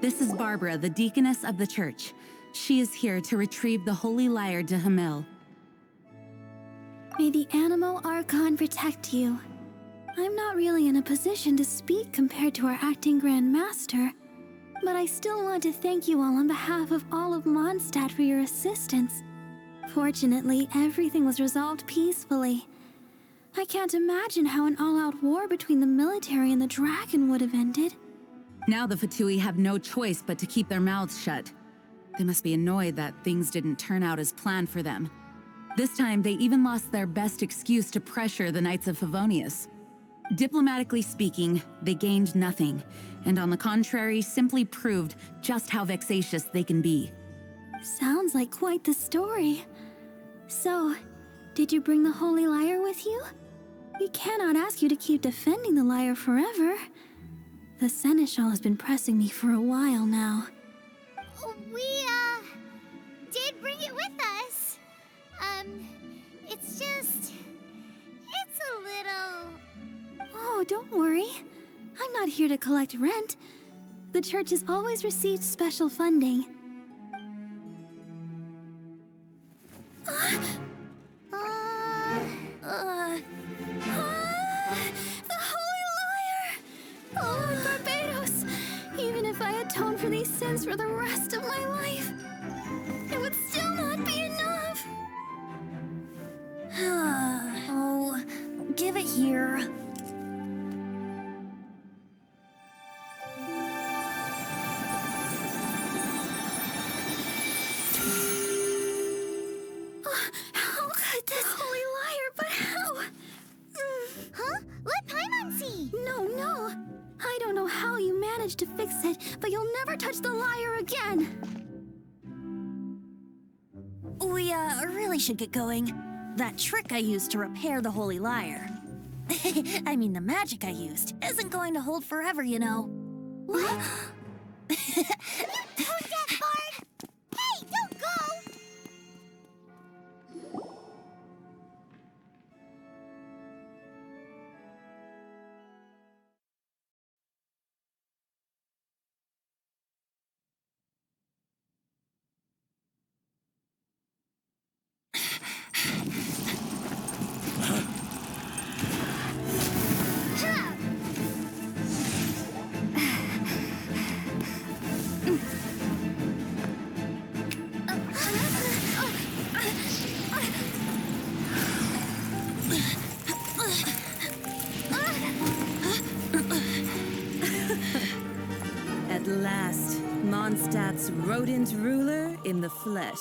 This is Barbara, the deaconess of the church. She is here to retrieve the holy lyre to Hamil. May the Animo Archon protect you. I'm not really in a position to speak compared to our acting Grand Master, but I still want to thank you all on behalf of all of Mondstadt for your assistance. Fortunately, everything was resolved peacefully. I can't imagine how an all-out war between the military and the dragon would have ended. Now the Fatui have no choice but to keep their mouths shut. They must be annoyed that things didn't turn out as planned for them. This time, they even lost their best excuse to pressure the Knights of Favonius. Diplomatically speaking, they gained nothing, and on the contrary, simply proved just how vexatious they can be. Sounds like quite the story. So, did you bring the holy lyre with you? We cannot ask you to keep defending the lyre forever. The Seneschal has been pressing me for a while now. We, did bring it with us. It's a little... Oh, don't worry. I'm not here to collect rent. The church has always received special funding. The Holy Lyre! Lord Barbados! Even if I atone for these sins for the rest of my life, it would still not be enough! Oh, give it here. How could this Holy Lyre, but how? Huh? Let Paimon see! No. I don't know how you managed to fix it, but you'll never touch the lyre again! We, really should get going. That trick I used to repair the Holy Lyre. I mean, the magic I used isn't going to hold forever, you know. What? Tone deaf, Bard! Hey, don't go! At last, Mondstadt's rodent ruler in the flesh.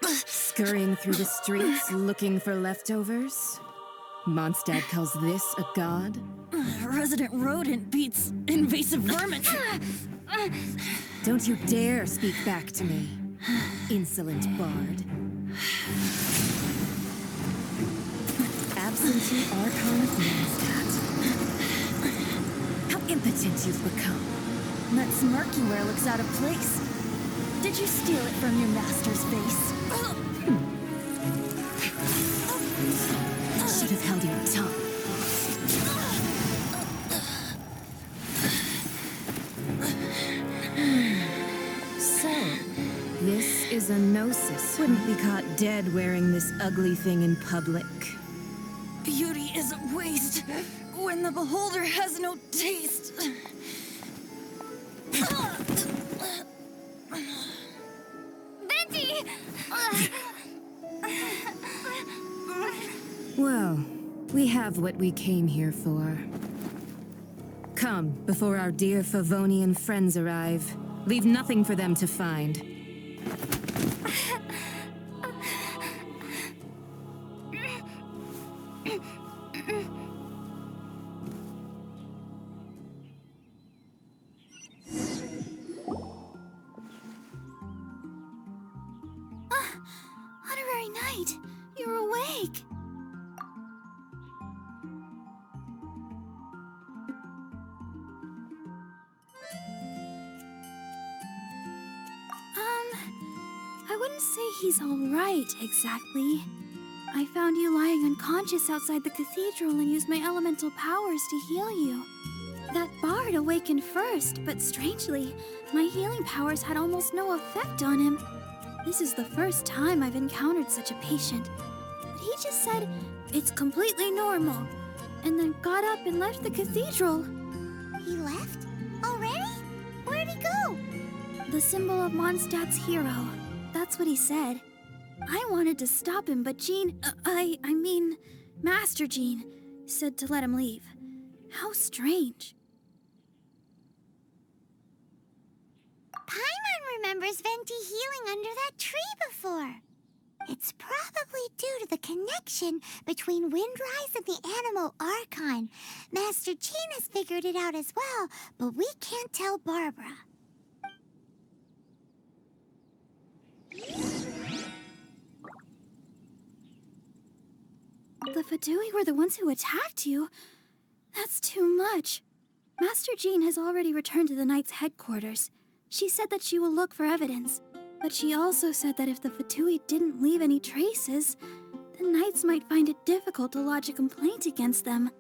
Scurrying through the streets looking for leftovers? Mondstadt calls this a god? Resident rodent beats invasive vermin. Don't you dare speak back to me, insolent bard. Absentee Archon of Mondstadt. How impotent you've become. That smirky wear looks out of place. Did you steal it from your master's face? Should have held your tongue. So, this is a Gnosis. Wouldn't be caught dead wearing this ugly thing in public. Beauty is a waste when the beholder has no taste. Venti! Well, we have what we came here for. Come, before our dear Favonian friends arrive. Leave nothing for them to find. Honorary Knight, you're awake! I wouldn't say he's all right, exactly. I found you lying unconscious outside the cathedral and used my elemental powers to heal you. That bard awakened first, but strangely, my healing powers had almost no effect on him. This is the first time I've encountered such a patient. But he just said, it's completely normal, and then got up and left the cathedral. He left? Already? Where'd he go? The symbol of Mondstadt's hero. That's what he said. I wanted to stop him, but Master Jean, said to let him leave. How strange. Paimon remembers Venti healing under that tree before. It's probably due to the connection between Windrise and the Animal Archon. Master Jean has figured it out as well, but we can't tell Barbara. The Fatui were the ones who attacked you? That's too much. Master Jean has already returned to the Knight's headquarters. She said that she will look for evidence, but she also said that if the Fatui didn't leave any traces, the Knights might find it difficult to lodge a complaint against them.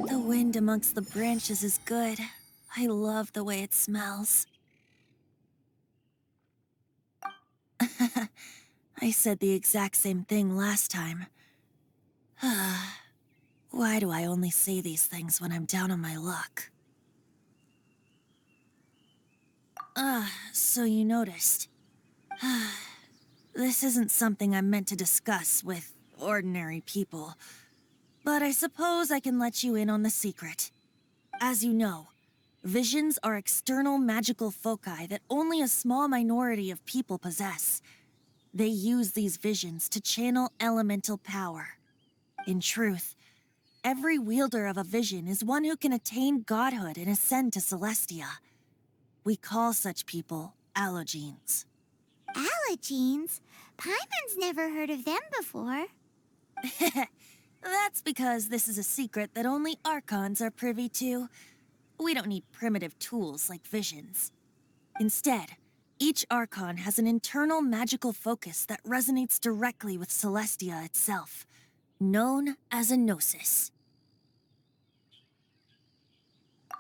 The wind amongst the branches is good. I love the way it smells. I said the exact same thing last time. Why do I only say these things when I'm down on my luck? So you noticed. This isn't something I'm meant to discuss with ordinary people, but I suppose I can let you in on the secret. As you know, visions are external magical foci that only a small minority of people possess. They use these visions to channel elemental power. In truth, every wielder of a vision is one who can attain godhood and ascend to Celestia. We call such people allogenes. Allogenes? Paimon's never heard of them before. That's because this is a secret that only Archons are privy to. We don't need primitive tools like visions. Instead, each Archon has an internal magical focus that resonates directly with Celestia itself, known as a Gnosis.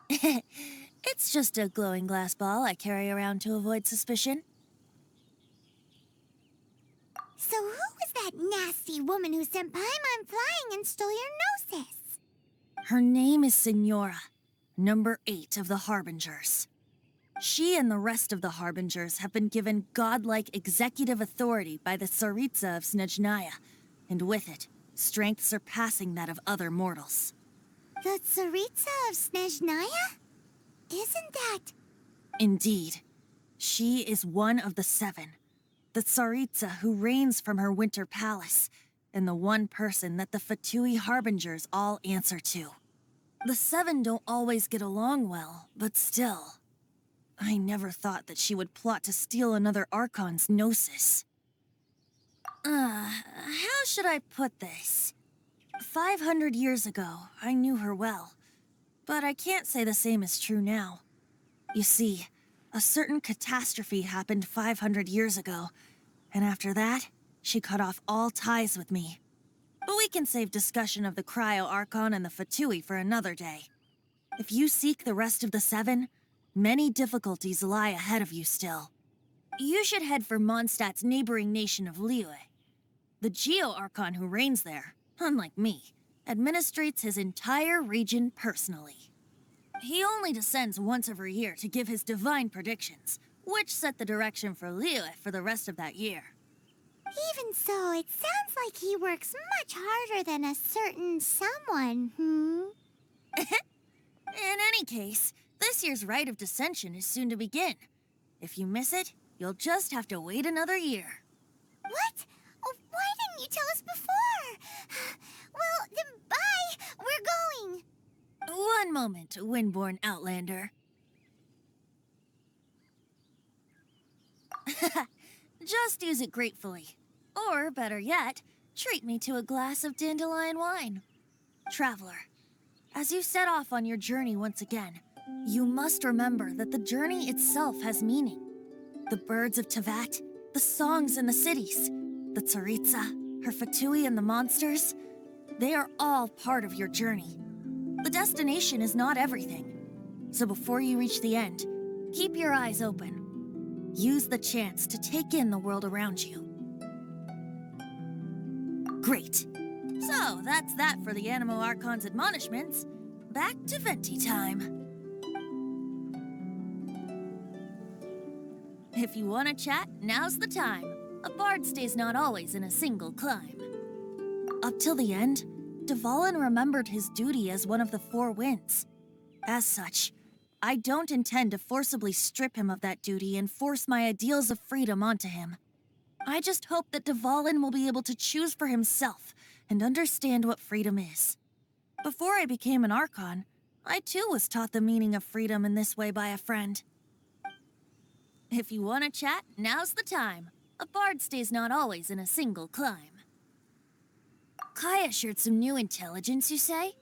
It's just a glowing glass ball I carry around to avoid suspicion. So who was that nasty woman who sent Paimon flying and stole your Gnosis? Her name is Signora, number 8 of the Harbingers. She and the rest of the Harbingers have been given godlike executive authority by the Tsaritsa of Snezhnaya, and with it, strength surpassing that of other mortals. The Tsaritsa of Snezhnaya? Isn't that... Indeed. She is one of the 7, the Tsaritsa who reigns from her winter palace, and the one person that the Fatui Harbingers all answer to. The 7 don't always get along well, but still... I never thought that she would plot to steal another Archon's Gnosis. How should I put this? 500 years ago, I knew her well. But I can't say the same is true now. You see, a certain catastrophe happened 500 years ago, and after that, she cut off all ties with me. But we can save discussion of the Cryo Archon and the Fatui for another day. If you seek the rest of the 7, many difficulties lie ahead of you still. You should head for Mondstadt's neighboring nation of Liyue. The Geo-Archon who reigns there, unlike me, administrates his entire region personally. He only descends once every year to give his divine predictions, which set the direction for Liyue for the rest of that year. Even so, it sounds like he works much harder than a certain someone, In any case, This year's Rite of Descension is soon to begin. If you miss it, you'll just have to wait another year. What? Oh, why didn't you tell us before? Well, then bye. We're going. One moment, Windborn Outlander. Just use it gratefully. Or, better yet, treat me to a glass of dandelion wine. Traveler, as you set off on your journey once again, you must remember that the journey itself has meaning. The birds of Tevat, the songs in the cities, the Tsaritsa, her Fatui and the monsters, they are all part of your journey. The destination is not everything. So before you reach the end, keep your eyes open. Use the chance to take in the world around you. Great. So, that's that for the Animo Archon's admonishments. Back to Venti time. If you want to chat, now's the time. A bard stays not always in a single climb. Up till the end, Dvalin remembered his duty as one of the Four Winds. As such, I don't intend to forcibly strip him of that duty and force my ideals of freedom onto him. I just hope that Dvalin will be able to choose for himself and understand what freedom is. Before I became an Archon, I too was taught the meaning of freedom in this way by a friend. If you want to chat, now's the time. A bard stays not always in a single climb. Kaya shared some new intelligence, you say?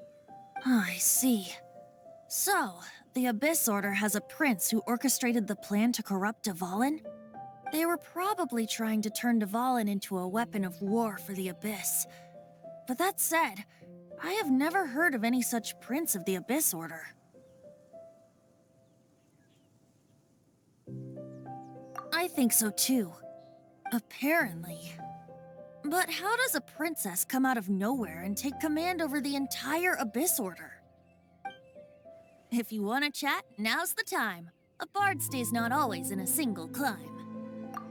Oh, I see. So, the Abyss Order has a prince who orchestrated the plan to corrupt Dvalin? They were probably trying to turn Dvalin into a weapon of war for the Abyss. But that said, I have never heard of any such prince of the Abyss Order. I think so too. Apparently. But how does a princess come out of nowhere and take command over the entire Abyss Order? If you want to chat, now's the time. A bard stays not always in a single climb.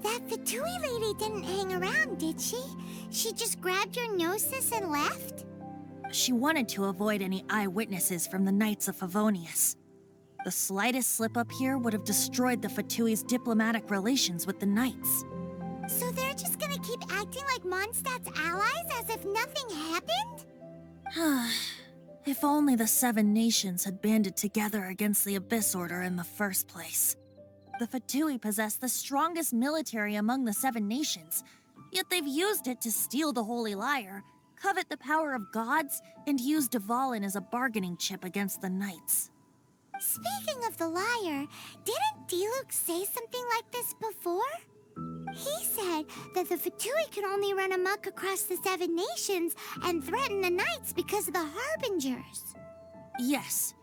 That Fatui lady didn't hang around, did she? She just grabbed your Gnosis and left? She wanted to avoid any eyewitnesses from the Knights of Favonius. The slightest slip-up here would have destroyed the Fatui's diplomatic relations with the Knights. So they're just gonna keep acting like Mondstadt's allies as if nothing happened? If only the Seven Nations had banded together against the Abyss Order in the first place. The Fatui possess the strongest military among the Seven Nations, yet they've used it to steal the Holy Lyre, covet the power of gods, and use Dvalin as a bargaining chip against the Knights. Speaking of the lyre, didn't Diluc say something like this before? He said that the Fatui could only run amok across the Seven Nations and threaten the Knights because of the Harbingers. Yes.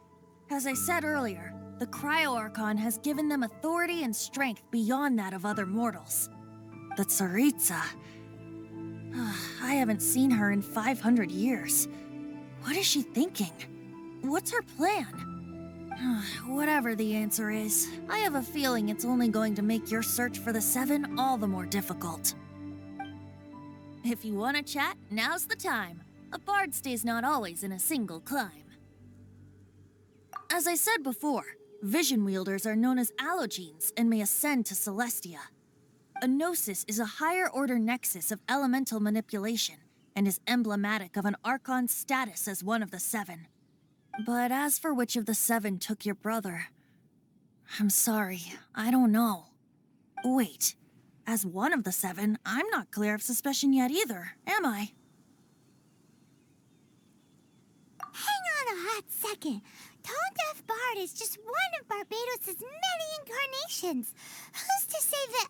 As I said earlier, the Cryo-Archon has given them authority and strength beyond that of other mortals. The Tsaritsa... I haven't seen her in 500 years. What is she thinking? What's her plan? Whatever the answer is, I have a feeling it's only going to make your search for the Seven all the more difficult. If you want to chat, now's the time. A bard stays not always in a single climb. As I said before, vision wielders are known as allogenes and may ascend to Celestia. A Gnosis is a higher-order nexus of elemental manipulation and is emblematic of an Archon's status as one of the Seven. But as for which of the Seven took your brother, I'm sorry, I don't know. Wait, as one of the Seven, I'm not clear of suspicion yet either, am I? Hang on a hot second. Tone Deaf Bard is just one of Barbados' many incarnations. Who's to say that...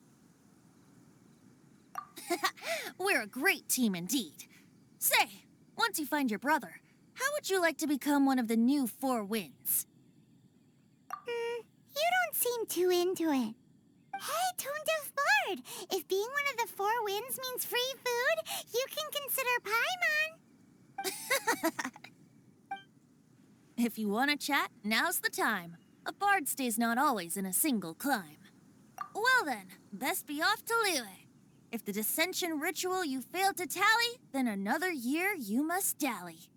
We're a great team indeed. Say, once you find your brother, how would you like to become one of the new Four Winds? You don't seem too into it. Hey, Tone Deaf Bard, if being one of the Four Winds means free food, you can consider Paimon. If you want to chat, now's the time. A bard stays not always in a single climb. Well then, best be off to Liyue. If the dissension ritual you failed to tally, then another year you must dally.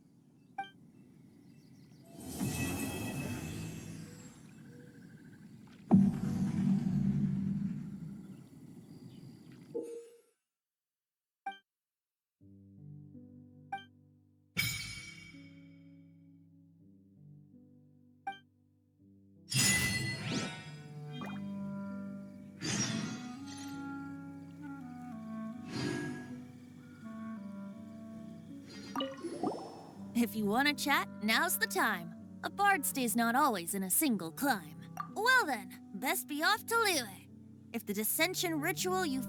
If you want to chat, now's the time. A bard stays not always in a single climb. Well then, best be off to Lille. If the dissension ritual you